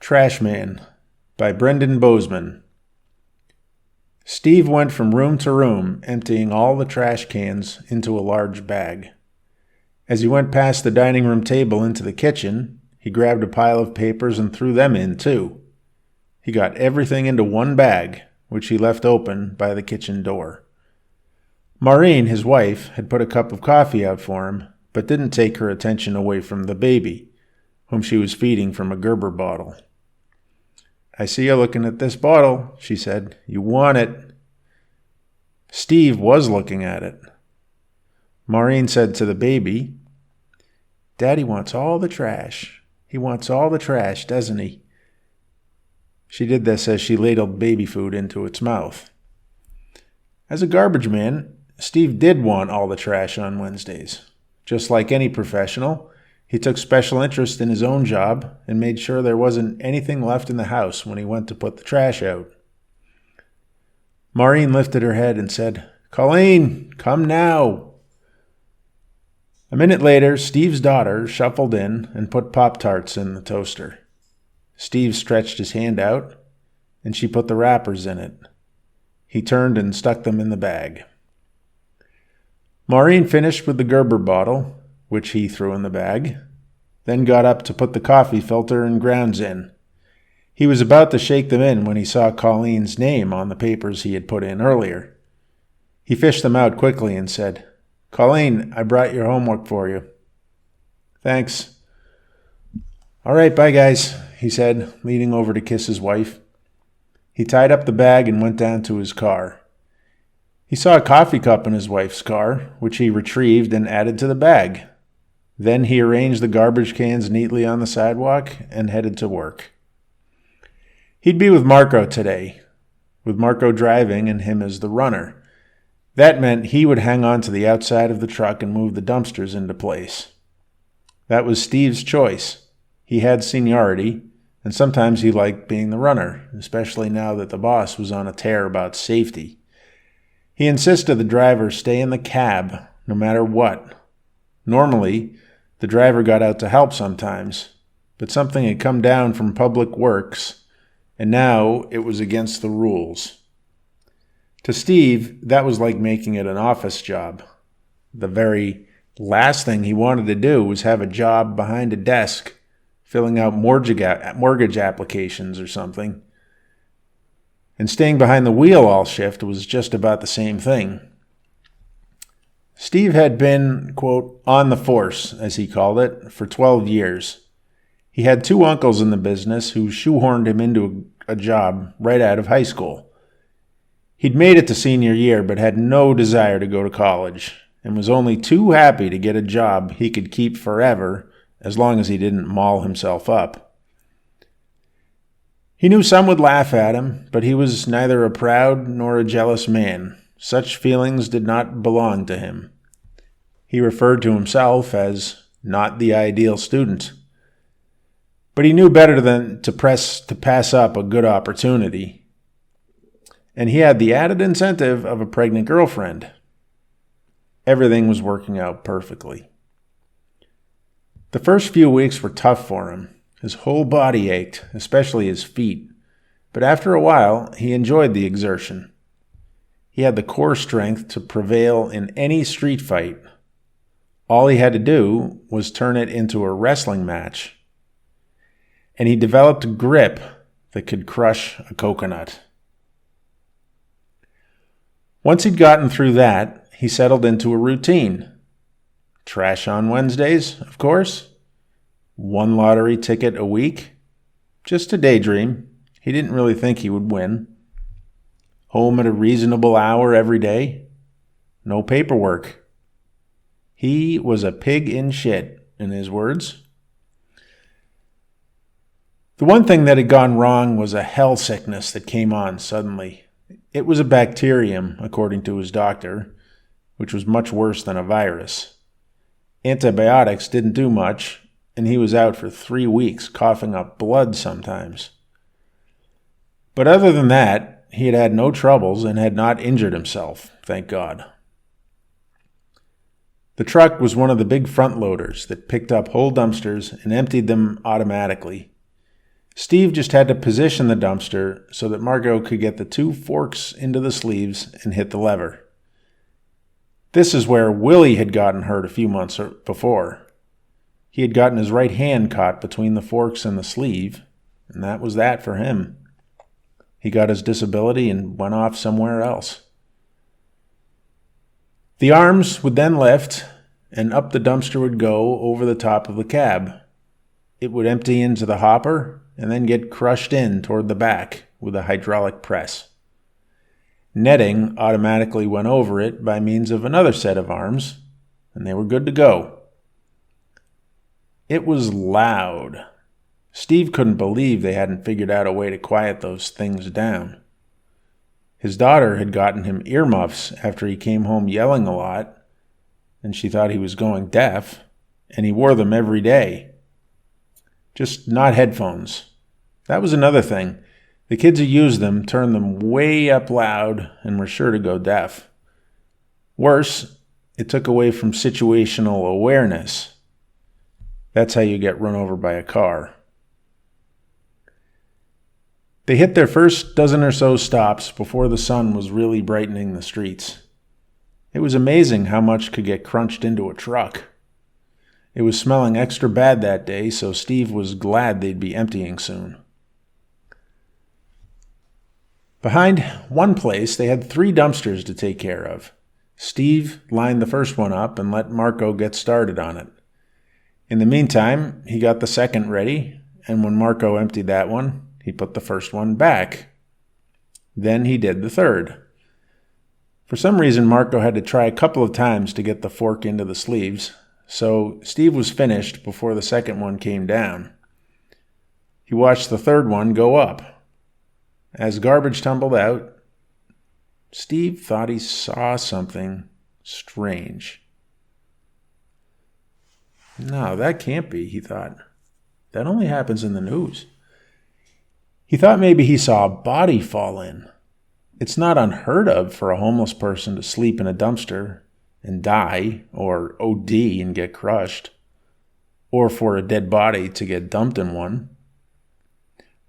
Trash Man by Brendan Bozeman. Steve went from room to room, emptying all the trash cans into a large bag. As he went past the dining room table into the kitchen, he grabbed a pile of papers and threw them in, too. He got everything into one bag, which he left open by the kitchen door. Maureen, his wife, had put a cup of coffee out for him, but didn't take her attention away from the baby, whom she was feeding from a Gerber bottle. "I see you looking at this bottle," she said. "You want it." Steve was looking at it. Maureen said to the baby, "Daddy wants all the trash. He wants all the trash, doesn't he?" She did this as she ladled baby food into its mouth. As a garbage man, Steve did want all the trash on Wednesdays. Just like any professional, he took special interest in his own job and made sure there wasn't anything left in the house when he went to put the trash out. Maureen lifted her head and said, "Colleen, come now." A minute later, Steve's daughter shuffled in and put Pop-Tarts in the toaster. Steve stretched his hand out, and she put the wrappers in it. He turned and stuck them in the bag. Maureen finished with the Gerber bottle, which he threw in the bag, then got up to put the coffee filter and grounds in. He was about to shake them in when he saw Colleen's name on the papers he had put in earlier. He fished them out quickly and said, "Colleen, I brought your homework for you." "Thanks." "All right, bye, guys," he said, leaning over to kiss his wife. He tied up the bag and went down to his car. He saw a coffee cup in his wife's car, which he retrieved and added to the bag. Then he arranged the garbage cans neatly on the sidewalk and headed to work. He'd be with Marco today, with Marco driving and him as the runner. That meant he would hang on to the outside of the truck and move the dumpsters into place. That was Steve's choice. He had seniority, and sometimes he liked being the runner, especially now that the boss was on a tear about safety. He insisted the driver stay in the cab, no matter what. Normally, the driver got out to help sometimes, but something had come down from Public Works, and now it was against the rules. To Steve, that was like making it an office job. The very last thing he wanted to do was have a job behind a desk, filling out mortgage applications or something. And staying behind the wheel all shift was just about the same thing. Steve had been, quote, on the force, as he called it, for 12 years. He had two uncles in the business who shoehorned him into a job right out of high school. He'd made it to senior year but had no desire to go to college and was only too happy to get a job he could keep forever as long as he didn't maul himself up. He knew some would laugh at him, but he was neither a proud nor a jealous man. Such feelings did not belong to him. He referred to himself as not the ideal student. But he knew better than to pass up a good opportunity. And he had the added incentive of a pregnant girlfriend. Everything was working out perfectly. The first few weeks were tough for him. His whole body ached, especially his feet. But after a while, he enjoyed the exertion. He had the core strength to prevail in any street fight. All he had to do was turn it into a wrestling match. And he developed a grip that could crush a coconut. Once he'd gotten through that, he settled into a routine. Trash on Wednesdays, of course. One lottery ticket a week. Just a daydream. He didn't really think he would win. Home at a reasonable hour every day. No paperwork. He was a pig in shit, in his words. The one thing that had gone wrong was a hell sickness that came on suddenly. It was a bacterium, according to his doctor, which was much worse than a virus. Antibiotics didn't do much, and he was out for 3 weeks, coughing up blood sometimes. But other than that, he had had no troubles and had not injured himself, thank God. The truck was one of the big front loaders that picked up whole dumpsters and emptied them automatically. Steve just had to position the dumpster so that Marco could get the 2 forks into the sleeves and hit the lever. This is where Willie had gotten hurt a few months before. He had gotten his right hand caught between the forks and the sleeve, and that was that for him. He got his disability and went off somewhere else. The arms would then lift, and up the dumpster would go over the top of the cab. It would empty into the hopper and then get crushed in toward the back with a hydraulic press. Netting automatically went over it by means of another set of arms, and they were good to go. It was loud. Steve couldn't believe they hadn't figured out a way to quiet those things down. His daughter had gotten him earmuffs after he came home yelling a lot, and she thought he was going deaf, and he wore them every day. Just not headphones. That was another thing. The kids who used them turned them way up loud and were sure to go deaf. Worse, it took away from situational awareness. That's how you get run over by a car. They hit their first dozen or so stops before the sun was really brightening the streets. It was amazing how much could get crunched into a truck. It was smelling extra bad that day, so Steve was glad they'd be emptying soon. Behind one place, they had 3 dumpsters to take care of. Steve lined the first one up and let Marco get started on it. In the meantime, he got the second ready, and when Marco emptied that one, he put the first one back. Then he did the third. For some reason, Marco had to try a couple of times to get the fork into the sleeves, so Steve was finished before the second one came down. He watched the third one go up. As garbage tumbled out, Steve thought he saw something strange. No, that can't be, he thought. That only happens in the news. He thought maybe he saw a body fall in. It's not unheard of for a homeless person to sleep in a dumpster and die, or OD and get crushed, or for a dead body to get dumped in one.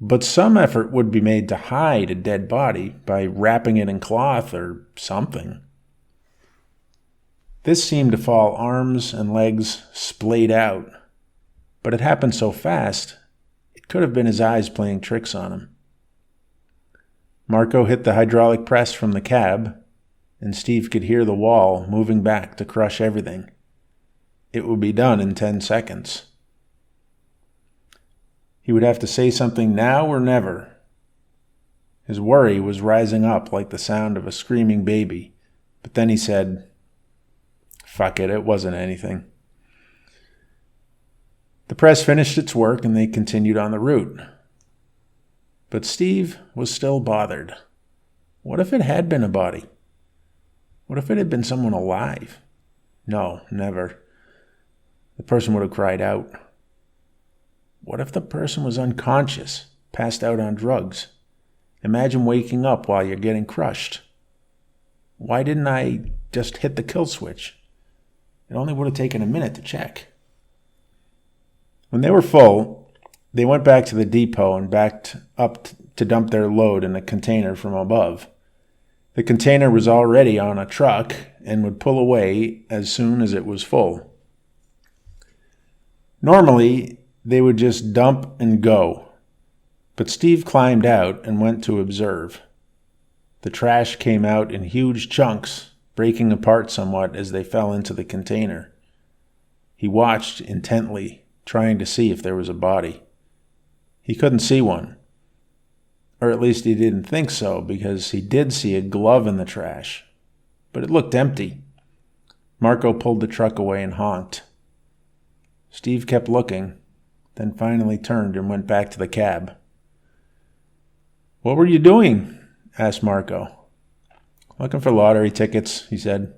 But some effort would be made to hide a dead body by wrapping it in cloth or something. This seemed to fall arms and legs splayed out, but it happened so fast, it could have been his eyes playing tricks on him. Marco hit the hydraulic press from the cab, and Steve could hear the wall moving back to crush everything. It would be done in 10 seconds. He would have to say something now or never. His worry was rising up like the sound of a screaming baby, but then he said, "Fuck it, it wasn't anything." The press finished its work and they continued on the route. But Steve was still bothered. What if it had been a body? What if it had been someone alive? No, never. The person would have cried out. What if the person was unconscious, passed out on drugs? Imagine waking up while you're getting crushed. Why didn't I just hit the kill switch? It only would have taken a minute to check. When they were full, they went back to the depot and backed up to dump their load in a container from above. The container was already on a truck and would pull away as soon as it was full. Normally, they would just dump and go, but Steve climbed out and went to observe. The trash came out in huge chunks, breaking apart somewhat as they fell into the container. He watched intently, trying to see if there was a body. He couldn't see one, or at least he didn't think so, because he did see a glove in the trash, but it looked empty. Marco pulled the truck away and honked. Steve kept looking, then finally turned and went back to the cab. "What were you doing?" asked Marco. "Looking for lottery tickets," he said.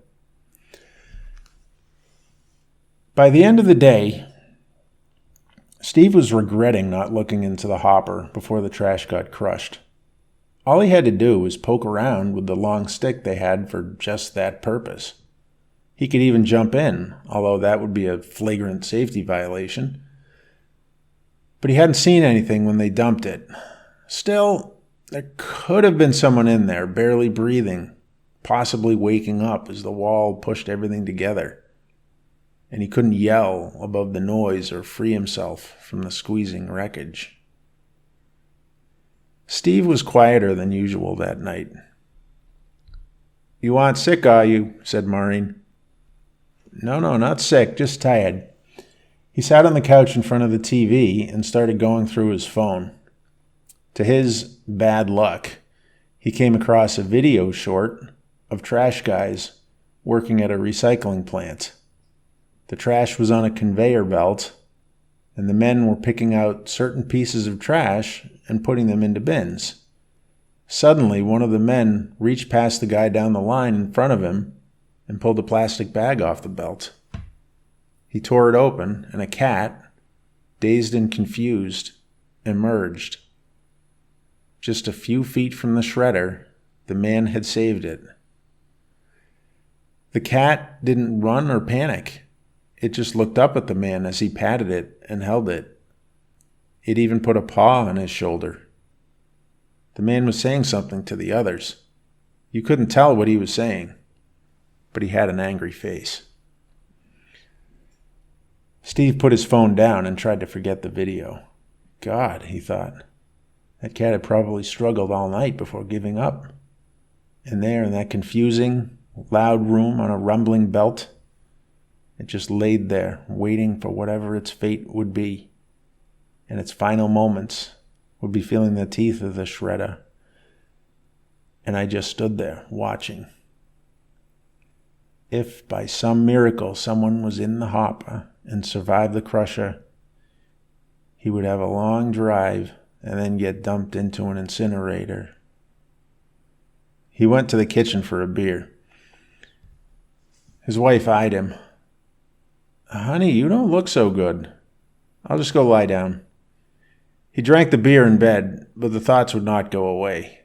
By the end of the day, Steve was regretting not looking into the hopper before the trash got crushed. All he had to do was poke around with the long stick they had for just that purpose. He could even jump in, although that would be a flagrant safety violation. but he hadn't seen anything when they dumped it. Still, there could have been someone in there, barely breathing, possibly waking up as the wall pushed everything together, and he couldn't yell above the noise or free himself from the squeezing wreckage. Steve was quieter than usual that night. "You aren't sick, are you?" said Maureen. No, not sick, just tired." He sat on the couch in front of the TV and started going through his phone. To his bad luck, he came across a video short of trash guys working at a recycling plant. The trash was on a conveyor belt, and the men were picking out certain pieces of trash and putting them into bins. Suddenly, one of the men reached past the guy down the line in front of him and pulled a plastic bag off the belt. He tore it open, and a cat, dazed and confused, emerged. Just a few feet from the shredder, the man had saved it. The cat didn't run or panic. It just looked up at the man as he patted it and held it. It even put a paw on his shoulder. The man was saying something to the others. You couldn't tell what he was saying, but he had an angry face. Steve put his phone down and tried to forget the video. God, he thought, that cat had probably struggled all night before giving up. And there in that confusing, loud room on a rumbling belt, it just laid there, waiting for whatever its fate would be. In its final moments, would be feeling the teeth of the shredder. And I just stood there, watching. If by some miracle someone was in the hopper and survived the crusher, he would have a long drive and then get dumped into an incinerator. He went to the kitchen for a beer. His wife eyed him. "Honey, you don't look so good. I'll just go lie down." He drank the beer in bed, but the thoughts would not go away.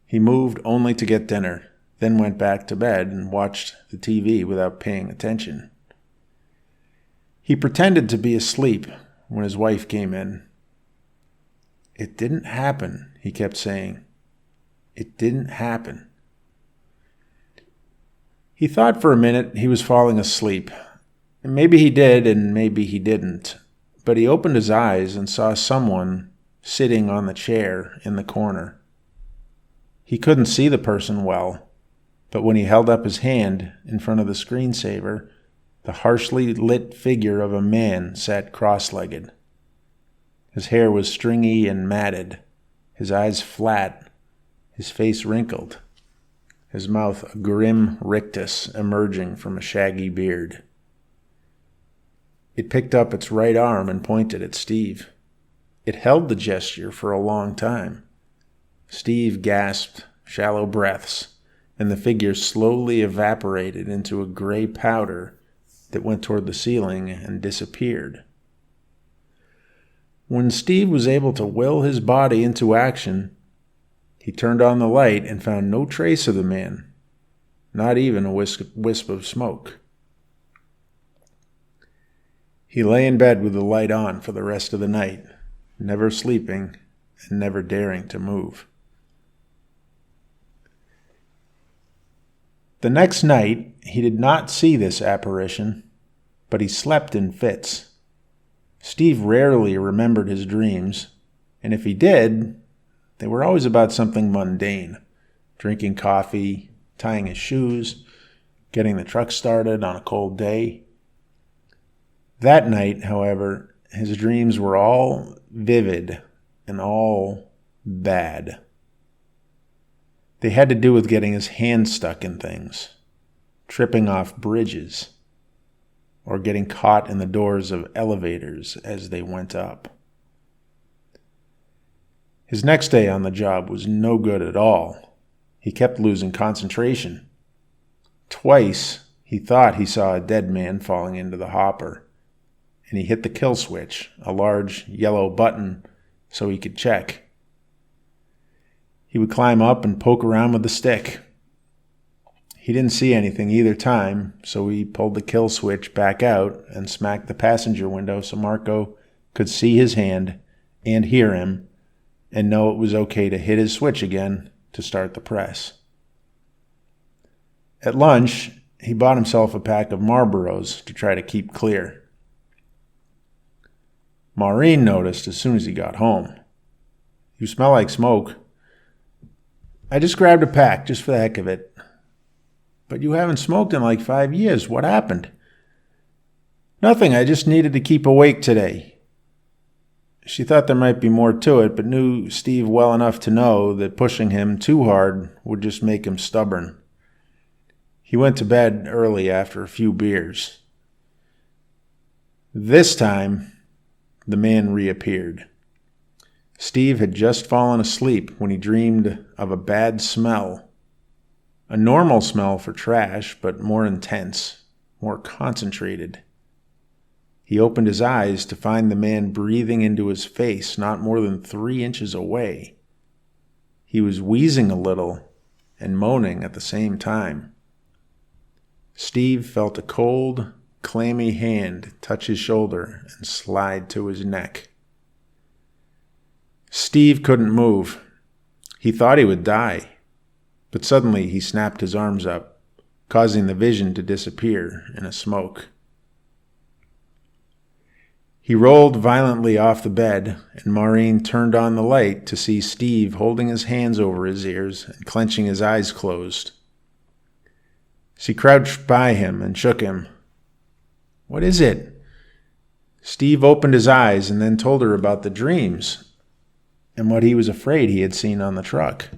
He moved only to get dinner, then went back to bed and watched the TV without paying attention. He pretended to be asleep when his wife came in. "It didn't happen," he kept saying. "It didn't happen." He thought for a minute he was falling asleep. Maybe he did and maybe he didn't. But he opened his eyes and saw someone sitting on the chair in the corner. He couldn't see the person well, but when he held up his hand in front of the screensaver, the harshly lit figure of a man sat cross-legged. His hair was stringy and matted, his eyes flat, his face wrinkled, his mouth a grim rictus emerging from a shaggy beard. It picked up its right arm and pointed at Steve. It held the gesture for a long time. Steve gasped shallow breaths, and the figure slowly evaporated into a gray powder that went toward the ceiling and disappeared. When Steve was able to will his body into action, he turned on the light and found no trace of the man, not even a wisp of smoke. He lay in bed with the light on for the rest of the night, never sleeping and never daring to move. The next night, he did not see this apparition, but he slept in fits. Steve rarely remembered his dreams, and if he did, they were always about something mundane: drinking coffee, tying his shoes, getting the truck started on a cold day. That night, however, his dreams were all vivid and all bad. They had to do with getting his hand stuck in things, tripping off bridges, or getting caught in the doors of elevators as they went up. His next day on the job was no good at all. He kept losing concentration. Twice, he thought he saw a dead man falling into the hopper, and he hit the kill switch, a large yellow button, so he could check. He would climb up and poke around with the stick. He didn't see anything either time, so he pulled the kill switch back out and smacked the passenger window so Marco could see his hand and hear him and know it was okay to hit his switch again to start the press. At lunch, he bought himself a pack of Marlboros to try to keep clear. Maureen noticed as soon as he got home. "You smell like smoke." "I just grabbed a pack, just for the heck of it." "But you haven't smoked in like 5 years. What happened?" "Nothing. I just needed to keep awake today." She thought there might be more to it, but knew Steve well enough to know that pushing him too hard would just make him stubborn. He went to bed early after a few beers. This time, the man reappeared. Steve had just fallen asleep when he dreamed of a bad smell. A normal smell for trash, but more intense, more concentrated. He opened his eyes to find the man breathing into his face not more than 3 inches away. He was wheezing a little and moaning at the same time. Steve felt a cold, clammy hand touch his shoulder and slide to his neck. Steve couldn't move. He thought he would die, but suddenly he snapped his arms up, causing the vision to disappear in a smoke. He rolled violently off the bed, and Maureen turned on the light to see Steve holding his hands over his ears and clenching his eyes closed. She crouched by him and shook him. "What is it?" Steve opened his eyes and then told her about the dreams and what he was afraid he had seen on the truck.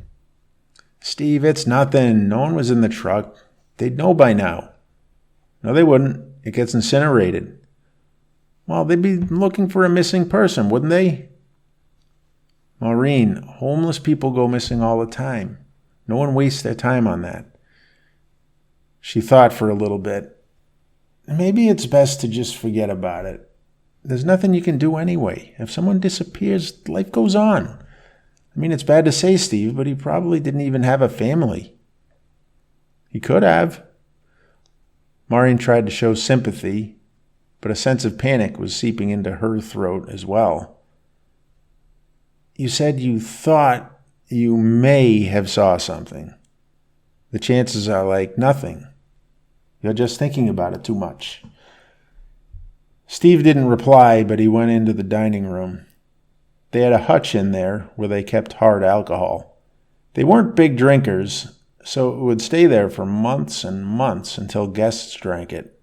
"Steve, it's nothing. No one was in the truck. They'd know by now." "No, they wouldn't. It gets incinerated." "Well, they'd be looking for a missing person, wouldn't they?" "Maureen, homeless people go missing all the time. No one wastes their time on that." She thought for a little bit. "Maybe it's best to just forget about it. There's nothing you can do anyway. If someone disappears, life goes on. I mean, it's bad to say, Steve, but he probably didn't even have a family." "He could have." Maureen tried to show sympathy, but a sense of panic was seeping into her throat as well. "You said you thought you may have saw something. The chances are like nothing. You're just thinking about it too much." Steve didn't reply, but he went into the dining room. They had a hutch in there where they kept hard alcohol. They weren't big drinkers, so it would stay there for months and months until guests drank it.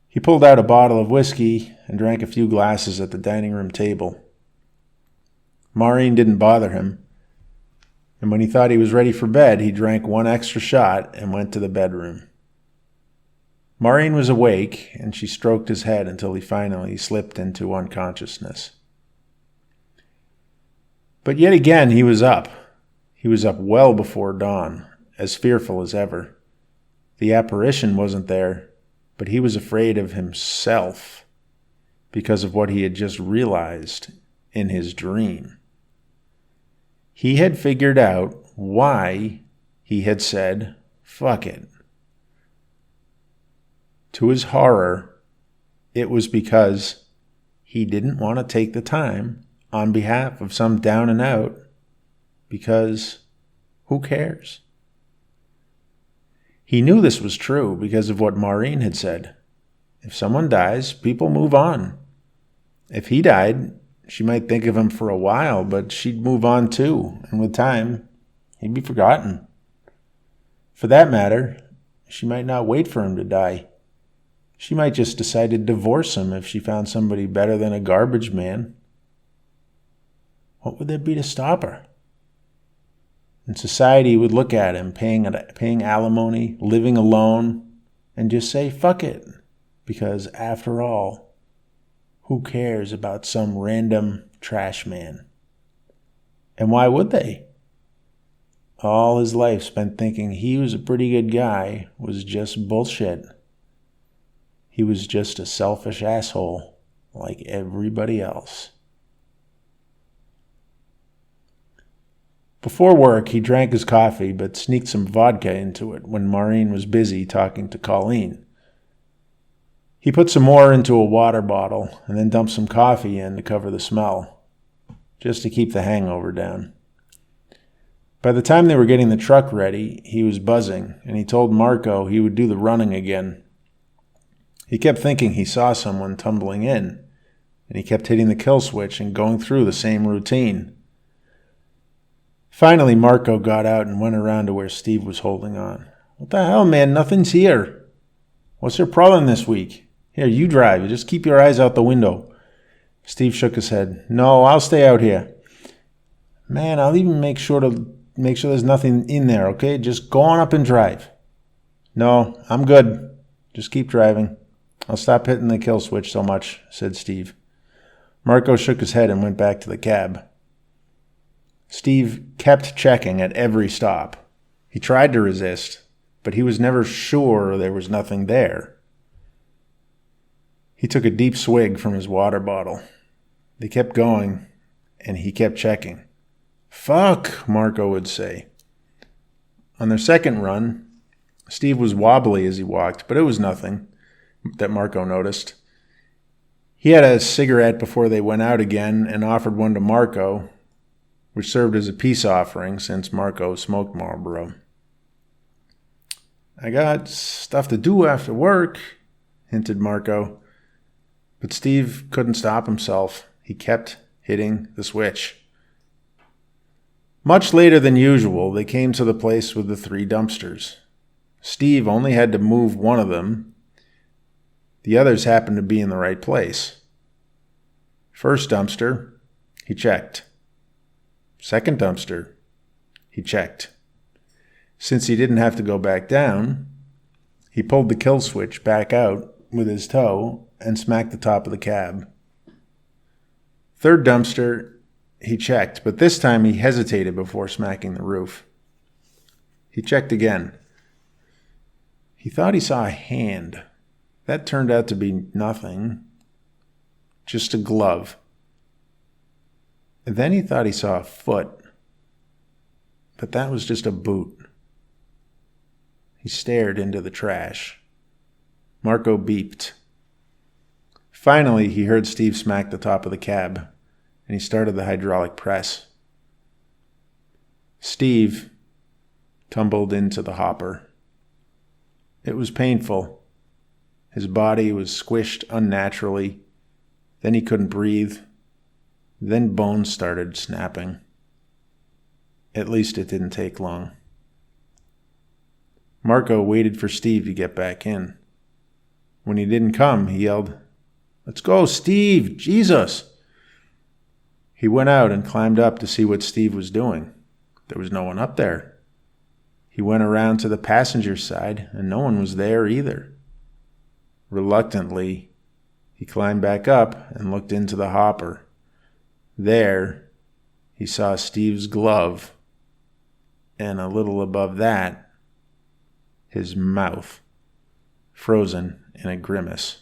He pulled out a bottle of whiskey and drank a few glasses at the dining room table. Maureen didn't bother him, and when he thought he was ready for bed, he drank one extra shot and went to the bedroom. Maureen was awake, and she stroked his head until he finally slipped into unconsciousness. But yet again, he was up. He was up well before dawn, as fearful as ever. The apparition wasn't there, but he was afraid of himself because of what he had just realized in his dream. He had figured out why he had said, "Fuck it." To his horror, it was because he didn't want to take the time on behalf of some down and out, because who cares? He knew this was true because of what Maureen had said. If someone dies, people move on. If he died, she might think of him for a while, but she'd move on too, and with time, he'd be forgotten. For that matter, she might not wait for him to die. She might just decide to divorce him if she found somebody better than a garbage man. What would there be to stop her? And society would look at him paying alimony, living alone, and just say, "Fuck it," because after all, who cares about some random trash man? And why would they? All his life spent thinking he was a pretty good guy was just bullshit. He was just a selfish asshole like everybody else. Before work, he drank his coffee but sneaked some vodka into it when Maureen was busy talking to Colleen. He put some more into a water bottle and then dumped some coffee in to cover the smell, just to keep the hangover down. By the time they were getting the truck ready, he was buzzing, and he told Marco he would do the running again. He kept thinking he saw someone tumbling in, and he kept hitting the kill switch and going through the same routine. Finally, Marco got out and went around to where Steve was holding on. "What the hell, man? Nothing's here. What's your problem this week? Here, you drive. You just keep your eyes out the window." Steve shook his head. "No, I'll stay out here." "Man, I'll even make sure there's nothing in there, okay? Just go on up and drive." "No, I'm good. Just keep driving. I'll stop hitting the kill switch so much," said Steve. Marco shook his head and went back to the cab. Steve kept checking at every stop. He tried to resist, but he was never sure there was nothing there. He took a deep swig from his water bottle. They kept going, and he kept checking. "Fuck," Marco would say. On their second run, Steve was wobbly as he walked, but it was nothing that Marco noticed. He had a cigarette before they went out again and offered one to Marco, which served as a peace offering since Marco smoked Marlboro. "I got stuff to do after work," hinted Marco. But Steve couldn't stop himself. He kept hitting the switch. Much later than usual, they came to the place with the 3 dumpsters. Steve only had to move one of them. The others happened to be in the right place. First dumpster, he checked. Second dumpster, he checked. Since he didn't have to go back down, he pulled the kill switch back out with his toe and smacked the top of the cab. Third dumpster, he checked, but this time he hesitated before smacking the roof. He checked again. He thought he saw a hand. That turned out to be nothing, just a glove. And then he thought he saw a foot, but that was just a boot. He stared into the trash. Marco beeped. Finally, he heard Steve smack the top of the cab, and he started the hydraulic press. Steve tumbled into the hopper. It was painful. His body was squished unnaturally. Then he couldn't breathe. Then bones started snapping. At least it didn't take long. Marco waited for Steve to get back in. When he didn't come, he yelled, "Let's go, Steve! Jesus!" He went out and climbed up to see what Steve was doing. There was no one up there. He went around to the passenger side, and no one was there either. Reluctantly, he climbed back up and looked into the hopper. There, he saw Steve's glove, and a little above that, his mouth, frozen in a grimace.